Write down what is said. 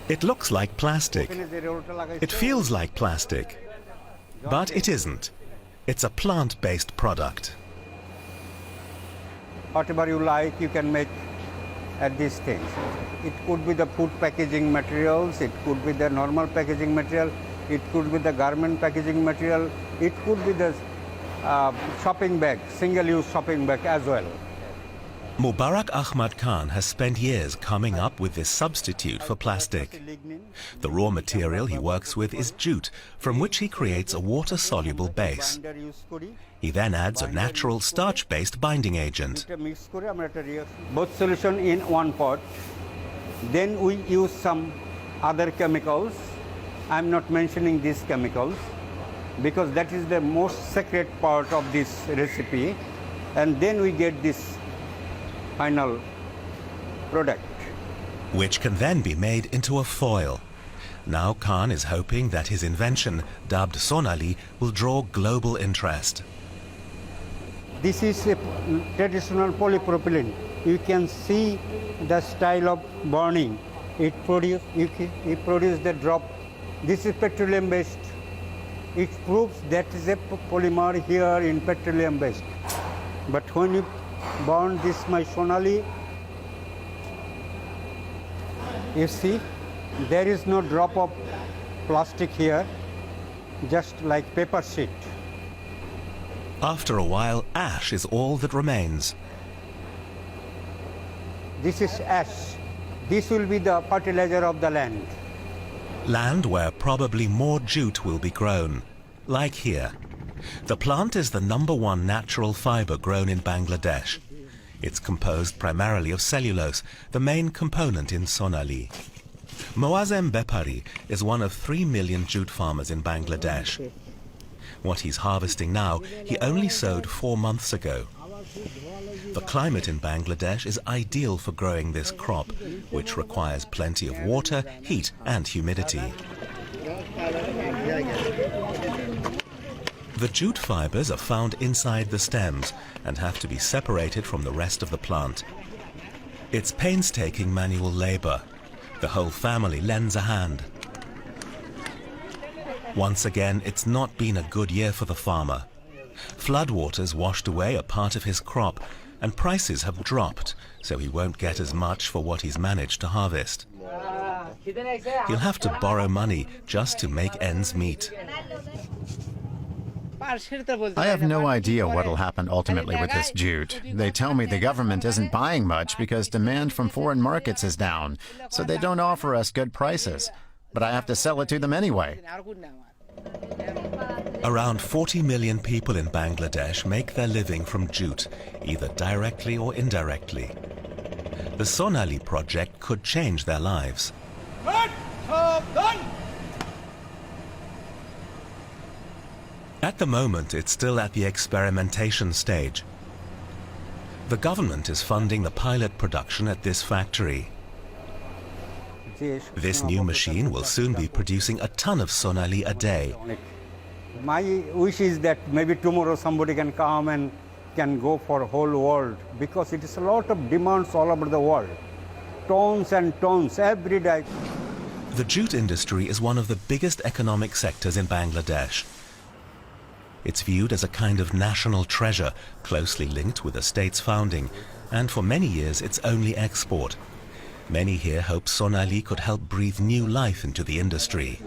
It looks like plastic. It feels like plastic. But it isn't. It's a plant-based product. Whatever you like, you can make at these things. It could be the food packaging materials, it could be the normal packaging material, it could be the garment packaging material, it could be the shopping bag, single-use shopping bag as well. Mubarak Ahmad Khan has spent years coming up with this substitute for plastic. The raw material he works with is jute, from which he creates a water-soluble base. He then adds a natural starch-based binding agent. Both solution in one pot. Then we use some other chemicals. I'm not mentioning these chemicals because that is the most secret part of this recipe. And then we get this final product, which can then be made into a foil. Now Khan is hoping that his invention, dubbed Sonali, will draw global interest. This is a traditional polypropylene. You can see the style of burning. It produces the drop. This is petroleum based. It proves that is a polymer here in petroleum based. But when you burn this my Sonali, you see there is no drop of plastic here, just like paper sheet. After a while, ash is all that remains. This is ash. This will be the fertilizer of the land. Land where probably more jute will be grown, like here. The plant is the #1 natural fiber grown in Bangladesh. It's composed primarily of cellulose, the main component in Sonali. Moazem Bepari is one of 3 million jute farmers in Bangladesh. What he's harvesting now, he only sowed 4 months ago. The climate in Bangladesh is ideal for growing this crop, which requires plenty of water, heat and humidity. The jute fibers are found inside the stems and have to be separated from the rest of the plant. It's painstaking manual labor. The whole family lends a hand. Once again, it's not been a good year for the farmer. Floodwaters washed away a part of his crop and prices have dropped, so he won't get as much for what he's managed to harvest. He'll have to borrow money just to make ends meet. I have no idea what will happen ultimately with this jute. They tell me the government isn't buying much because demand from foreign markets is down, so they don't offer us good prices. But I have to sell it to them anyway. Around 40 million people in Bangladesh make their living from jute, either directly or indirectly. The Sonali project could change their lives. At the moment, it's still at the experimentation stage. The government is funding the pilot production at this factory. This new machine will soon be producing a ton of Sonali a day. My wish is that maybe tomorrow somebody can come and can go for whole world, because it is a lot of demands all over the world. Tons and tons every day. The jute industry is one of the biggest economic sectors in Bangladesh. It's viewed as a kind of national treasure, closely linked with the state's founding, and for many years its only export. Many here hope Sonali could help breathe new life into the industry.